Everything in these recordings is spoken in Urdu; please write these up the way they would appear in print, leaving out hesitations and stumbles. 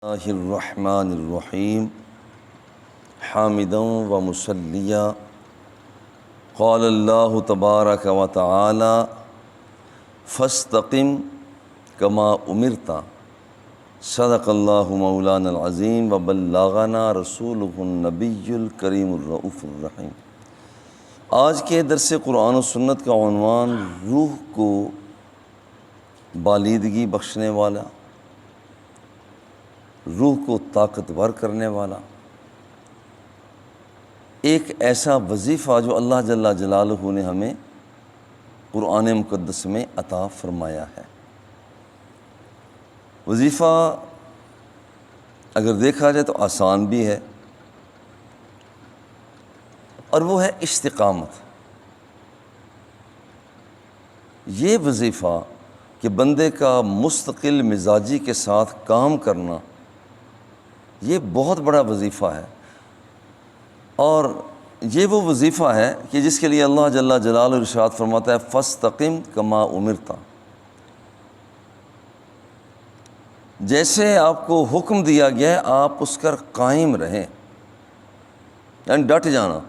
اللہ الرحمن الرحیم حامدا و مصلیا قال اللہ تبارک و تعالی فاستقم کما امرت صدق اللہ مولانا العظیم و بلغنا رسولہ النبی الکریم الرؤوف الرحیم۔ آج کے درس قرآن و سنت کا عنوان روح کو بالیدگی بخشنے والا، روح کو طاقتور کرنے والا ایک ایسا وظیفہ جو اللہ جل جلالہ نے ہمیں قرآن مقدس میں عطا فرمایا ہے۔ وظیفہ اگر دیکھا جائے تو آسان بھی ہے، اور وہ ہے استقامت۔ یہ وظیفہ کہ بندے کا مستقل مزاجی کے ساتھ کام کرنا، یہ بہت بڑا وظیفہ ہے، اور یہ وہ وظیفہ ہے کہ جس کے لیے اللہ جل جلالہ ارشاد فرماتا ہے فاستقم کما امرت، جیسے آپ کو حکم دیا گیا ہے آپ اس پر قائم رہیں، یعنی ڈٹ جانا۔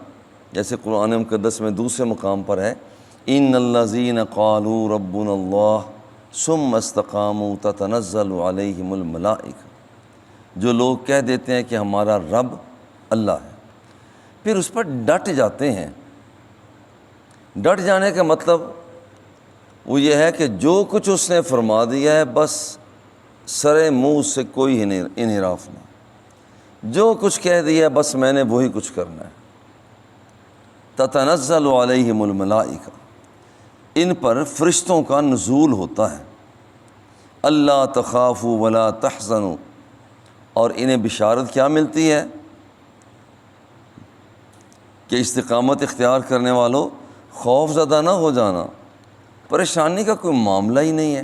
جیسے قرآن مقدس میں دوسرے مقام پر ہے ان الذین قالوا ربنا اللہ ثم استقاموا تتنزل علیہم الملائکہ، جو لوگ کہہ دیتے ہیں کہ ہمارا رب اللہ ہے، پھر اس پر ڈٹ جاتے ہیں۔ ڈٹ جانے کا مطلب وہ یہ ہے کہ جو کچھ اس نے فرما دیا ہے بس سرے منہ سے کوئی انحراف نہیں، جو کچھ کہہ دیا ہے بس میں نے وہی کچھ کرنا ہے۔ تتنزل علیہم الملائکہ، ان پر فرشتوں کا نزول ہوتا ہے۔ اللہ تخافوا ولا تحزنوا، اور انہیں بشارت کیا ملتی ہے کہ استقامت اختیار کرنے والوں خوف زدہ نہ ہو جانا، پریشانی کا کوئی معاملہ ہی نہیں ہے۔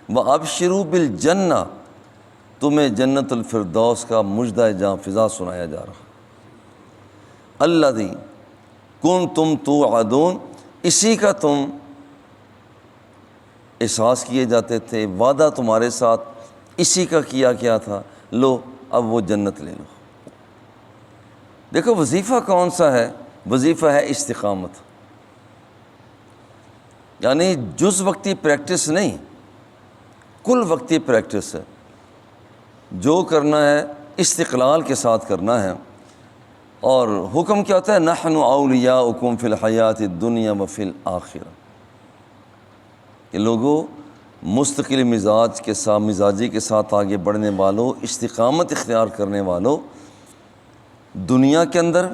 وَأَبْشِرُوا بِالْجَنَّةِ، تمہیں جنت الفردوس کا مژدہ جاں فضا سنایا جا رہا۔ الَّذِي كُنْتُمْ تُوعَدُونَ، اسی کا تم احساس کیے جاتے تھے، وعدہ تمہارے ساتھ اسی کا کیا تھا، لو اب وہ جنت لے لو۔ دیکھو وظیفہ کون سا ہے؟ وظیفہ ہے استقامت، یعنی جز وقتی پریکٹس نہیں، کل وقتی پریکٹس ہے۔ جو کرنا ہے استقلال کے ساتھ کرنا ہے، اور حکم کیا ہوتا ہے نحن اولیاؤکم فی الحیات الدنیا وفی الآخرہ، کہ لوگوں مستقل مزاجی کے ساتھ آگے بڑھنے والوں، استقامت اختیار کرنے والوں، دنیا کے اندر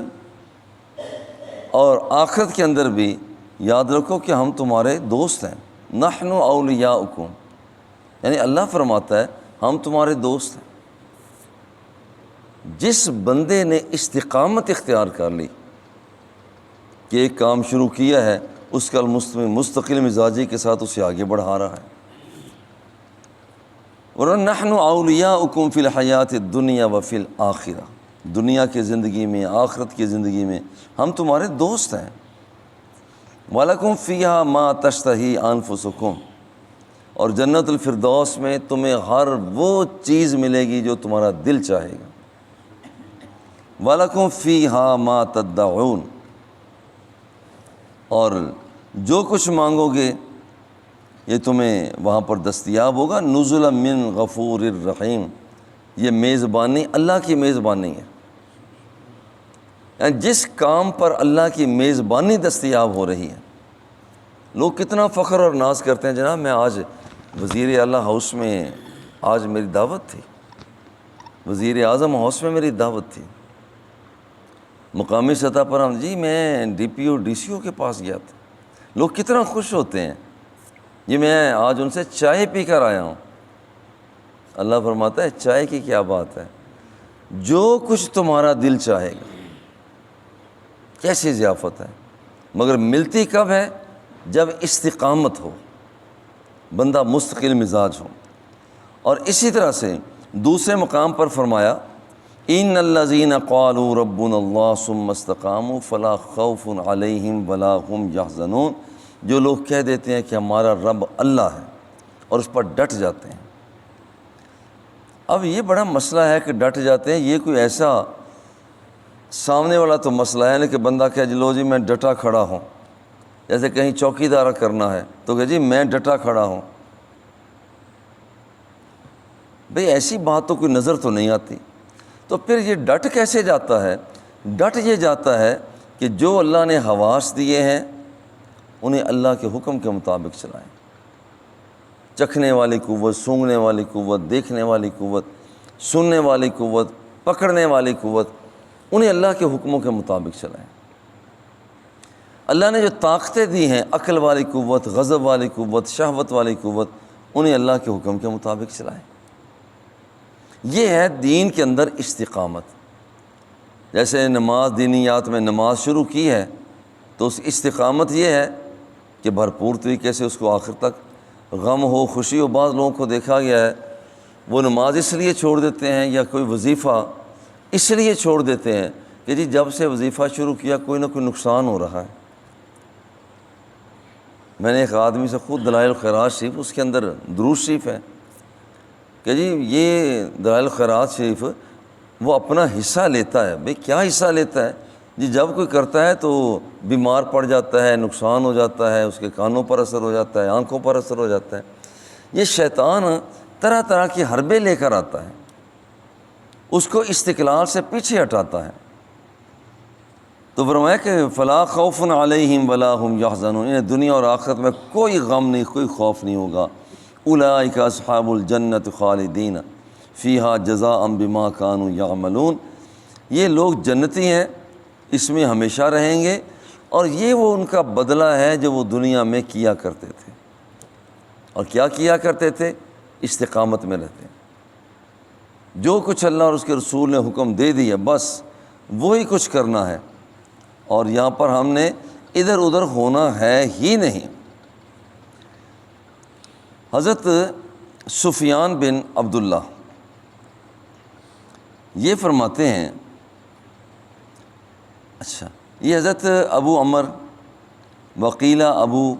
اور آخرت کے اندر بھی یاد رکھو کہ ہم تمہارے دوست ہیں۔ نحن اولیاؤکم، یعنی اللہ فرماتا ہے ہم تمہارے دوست ہیں۔ جس بندے نے استقامت اختیار کر لی کہ ایک کام شروع کیا ہے، اس کا مستقل مزاجی کے ساتھ اسے آگے بڑھا رہا ہے۔ وَنَحْنُ أَوْلِيَاؤُكُمْ فِي الْحَيَاةِ الدُّنْيَا وَفِي الْآخِرَةِ، دنیا کی زندگی میں، آخرت کی زندگی میں ہم تمہارے دوست ہیں۔ وَلَكُمْ فِيهَا مَا تَشْتَهِي أَنفُسُكُمْ، اور جنت الفردوس میں تمہیں ہر وہ چیز ملے گی جو تمہارا دل چاہے گا۔ وَلَكُمْ فِيهَا مَا تَدَّعُونَ، اور جو کچھ مانگو گے یہ تمہیں وہاں پر دستیاب ہوگا۔ نزلا من غفور الرحیم، یہ میزبانی اللہ کی میزبانی ہے، یعنی جس کام پر اللہ کی میزبانی دستیاب ہو رہی ہے۔ لوگ کتنا فخر اور ناز کرتے ہیں، جناب میں آج وزیر اعلیٰ ہاؤس میں آج میری دعوت تھی، وزیر اعظم ہاؤس میں میری دعوت تھی، مقامی سطح پر ہم جی میں D P O D C او کے پاس گیا تھا۔ لوگ کتنا خوش ہوتے ہیں، یہ میں آج ان سے چائے پی کر آیا ہوں۔ اللہ فرماتا ہے چائے کی کیا بات ہے، جو کچھ تمہارا دل چاہے گا۔ کیسی ضیافت ہے، مگر ملتی کب ہے؟ جب استقامت ہو، بندہ مستقل مزاج ہو۔ اور اسی طرح سے دوسرے مقام پر فرمایا ان الذین قالوا ربنا اللہ ثم استقاموا فلا خوف علیہم ولا هم یحزنون، جو لوگ کہہ دیتے ہیں کہ ہمارا رب اللہ ہے اور اس پر ڈٹ جاتے ہیں۔ اب یہ بڑا مسئلہ ہے کہ ڈٹ جاتے ہیں. یہ کوئی ایسا سامنے والا تو مسئلہ ہے نا کہ بندہ کہ لو جی میں ڈٹا کھڑا ہوں, جیسے کہیں چوکی دارہ کرنا ہے تو کہ جی میں ڈٹا کھڑا ہوں. بھئی ایسی بات تو کوئی نظر تو نہیں آتی. تو پھر یہ ڈٹ کیسے جاتا ہے؟ ڈٹ یہ جاتا ہے کہ جو اللہ نے حواس دیے ہیں انہیں اللہ کے حکم کے مطابق چلائیں. چکھنے والی قوت, سونگھنے والی قوت, دیکھنے والی قوت, سننے والی قوت, پکڑنے والی قوت, انہیں اللہ کے حکموں کے مطابق چلائیں. اللہ نے جو طاقتیں دی ہیں, عقل والی قوت, غضب والی قوت, شہوت والی قوت, انہیں اللہ کے حکم کے مطابق چلائیں. یہ ہے دین کے اندر استقامت. جیسے نماز, دینیات میں نماز شروع کی ہے تو اس استقامت یہ ہے کہ بھرپور طریقے سے اس کو آخر تک, غم ہو خوشی ہو. بعض لوگوں کو دیکھا گیا ہے وہ نماز اس لیے چھوڑ دیتے ہیں یا کوئی وظیفہ اس لیے چھوڑ دیتے ہیں کہ جی جب سے وظیفہ شروع کیا کوئی نہ کوئی نقصان ہو رہا ہے. میں نے ایک آدمی سے خود دلائل الخیرات شریف, اس کے اندر درود شریف ہے کہ جی یہ دلائل الخیرات شریف وہ اپنا حصہ لیتا ہے. بھئی کیا حصہ لیتا ہے؟ جی جب کوئی کرتا ہے تو بیمار پڑ جاتا ہے, نقصان ہو جاتا ہے, اس کے کانوں پر اثر ہو جاتا ہے, آنکھوں پر اثر ہو جاتا ہے. یہ شیطان طرح طرح کی حربے لے کر آتا ہے, اس کو استقلال سے پیچھے ہٹاتا ہے. تو فرمایا کہ فلا خوف علیہم ولا هم یحزنون, انہیں دنیا اور آخرت میں کوئی غم نہیں, کوئی خوف نہیں ہوگا. اولئک اصحاب الجنت خالدین فیہا جزاء بما کانوا یعملون, یہ لوگ جنتی ہیں, اس میں ہمیشہ رہیں گے, اور یہ وہ ان کا بدلہ ہے جو وہ دنیا میں کیا کرتے تھے. اور کیا کیا کرتے تھے؟ استقامت میں رہتے. جو کچھ اللہ اور اس کے رسول نے حکم دے دیا بس وہی کچھ کرنا ہے, اور یہاں پر ہم نے ادھر ادھر ہونا ہے ہی نہیں. حضرت سفیان بن عبداللہ یہ فرماتے ہیں, اچھا یہ حضرت ابو عمر وقیلہ ابو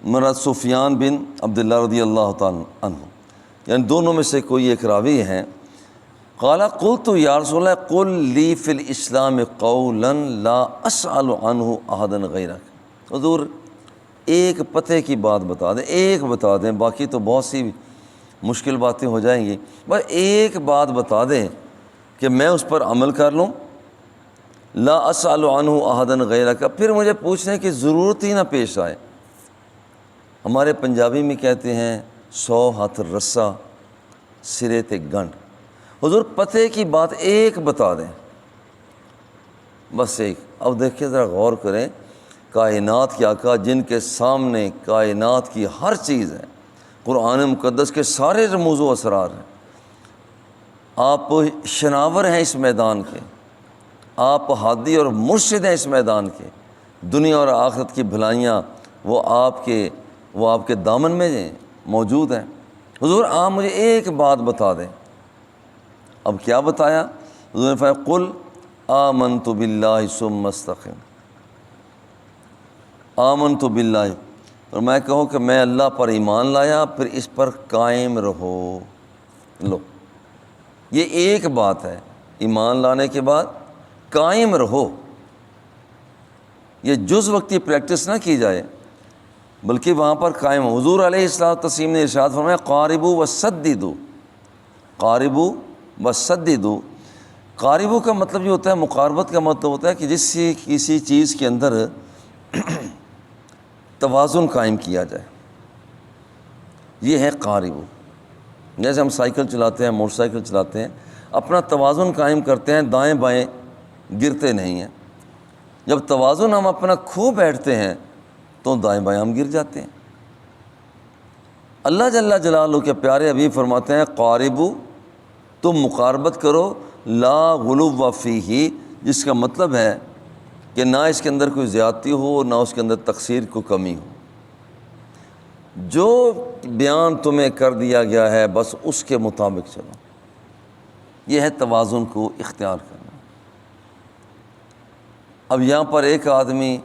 مراد سفیان بن عبداللہ رضی اللہ تعالیٰ عنہ, یعنی دونوں میں سے کوئی ایک راوی ہیں. قال قلت یا رسول اللہ قل لی فی الاسلام قولا لا اسأل عنہ احدا غیرک. حضور ایک پتے کی بات بتا دیں, ایک بتا دیں, باقی تو بہت سی مشکل باتیں ہو جائیں گی, بس ایک بات بتا دیں کہ میں اس پر عمل کر لوں. لا اسأل عنہ احدا غیرک, پھر مجھے پوچھنے کی ضرورت ہی نہ پیش آئے. ہمارے پنجابی میں کہتے ہیں 100 ہاتھ رسا سرے تے گنڈ. حضور پتے کی بات ایک بتا دیں, بس ایک. اب دیکھیں ذرا غور کریں, کائنات کے آقا جن کے سامنے کائنات کی ہر چیز ہے, قرآن مقدس کے سارے رموز و اسرار ہیں, آپ شناور ہیں اس میدان کے, آپ ہادی اور مرشد ہیں اس میدان کے, دنیا اور آخرت کی بھلائیاں وہ آپ کے دامن میں موجود ہیں. حضور آپ مجھے ایک بات بتا دیں. اب کیا بتایا؟ حضور نے فرمایا قل آمنت باللہ ثم استقم. آمنت باللہ, اور میں کہوں کہ میں اللہ پر ایمان لایا پھر اس پر قائم رہو. لو یہ ایک بات ہے, ایمان لانے کے بعد قائم رہو. یہ جز وقتی پریکٹس نہ کی جائے بلکہ وہاں پر قائم ہو. حضور علیہ الصلوۃ والتسلیم نے ارشاد فرمایا قاربوا وسددوا. قاربوا وسددوا. قاربوا کا مطلب یہ ہوتا ہے, مقاربت کا مطلب ہوتا ہے کہ کسی چیز کے اندر توازن قائم کیا جائے, یہ ہے قاربوا. جیسے ہم سائیکل چلاتے ہیں, موٹر سائیکل چلاتے ہیں, اپنا توازن قائم کرتے ہیں, دائیں بائیں گرتے نہیں ہیں. جب توازن ہم اپنا کھو بیٹھتے ہیں تو دائیں بائیں ہم گر جاتے ہیں. اللہ جل جلالہ کے پیارے حبیب فرماتے ہیں قاربوا, تم مقاربت کرو, لا غلو فیہ, جس کا مطلب ہے کہ نہ اس کے اندر کوئی زیادتی ہو نہ اس کے اندر تقصیر کو کمی ہو. جو بیان تمہیں کر دیا گیا ہے بس اس کے مطابق چلو. یہ ہے توازن کو اختیار کرنا. اب یہاں پر ایک آدمی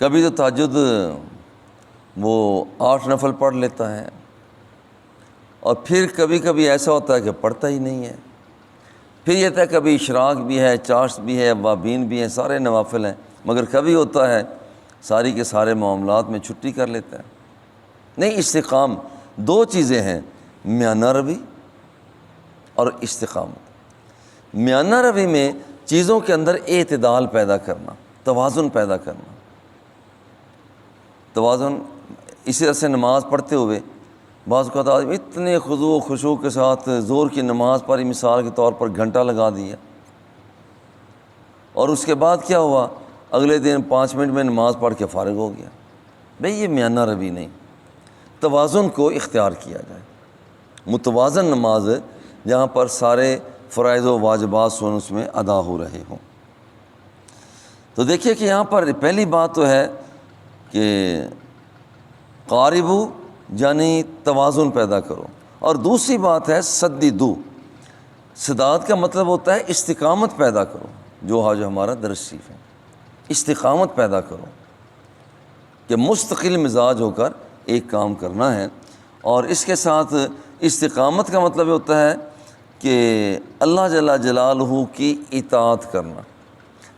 کبھی تو تہجد وہ 8 نفل پڑھ لیتا ہے, اور پھر کبھی کبھی ایسا ہوتا ہے کہ پڑھتا ہی نہیں ہے. پھر یہ تھا کبھی اشراق بھی ہے، چاشت بھی ہے، اوابین بھی ہیں، سارے نوافل ہیں، مگر کبھی ہوتا ہے ساری کے سارے معاملات میں چھٹی کر لیتا ہے. نہیں، استقام دو چیزیں ہیں، میانہ روی اور استقامت. میانہ روی میں چیزوں کے اندر اعتدال پیدا کرنا، توازن پیدا کرنا. توازن اسی طرح سے نماز پڑھتے ہوئے بعض اوقات آدمی اتنے خضوع و خشوع کے ساتھ زور کی نماز پڑھی، مثال کے طور پر گھنٹہ لگا دیا، اور اس کے بعد کیا ہوا، اگلے دن 5 منٹ میں نماز پڑھ کے فارغ ہو گیا. بھئی یہ میانہ روی نہیں. توازن کو اختیار کیا جائے، متوازن نماز جہاں پر سارے فرائض و واجبات اس میں ادا ہو رہے ہوں. تو دیکھیے کہ یہاں پر پہلی بات تو ہے کہ قاربو یعنی توازن پیدا کرو، اور دوسری بات ہے سدیدو. سداد کا مطلب ہوتا ہے استقامت پیدا کرو، جو آج ہمارا درس شریف ہے. استقامت پیدا کرو کہ مستقل مزاج ہو کر ایک کام کرنا ہے. اور اس کے ساتھ استقامت کا مطلب ہوتا ہے کہ اللہ جل جلالہ کی اطاعت کرنا.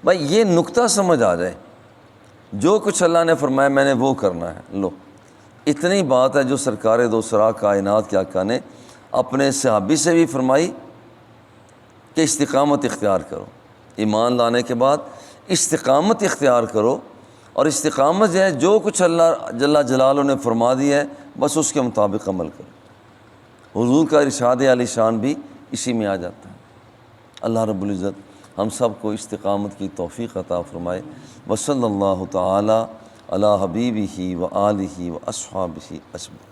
بھائی یہ نقطہ سمجھ آ جائے، جو کچھ اللہ نے فرمایا میں نے وہ کرنا ہے. لو اتنی بات ہے جو سرکار دو سرا کائنات کے آقا نے اپنے صحابی سے بھی فرمائی کہ استقامت اختیار کرو. ایمان لانے کے بعد استقامت اختیار کرو، اور استقامت جو ہے جو کچھ اللہ جل جلالہ نے فرما دیا ہے بس اس کے مطابق عمل کرو. حضور کا ارشاد عالی شان بھی اسی میں آ جاتا ہے. اللہ رب العزت ہم سب کو استقامت کی توفیق عطا فرمائے. وصلی اللہ تعالی علی حبیبہ و آلہ و اصحابہ اجمعین.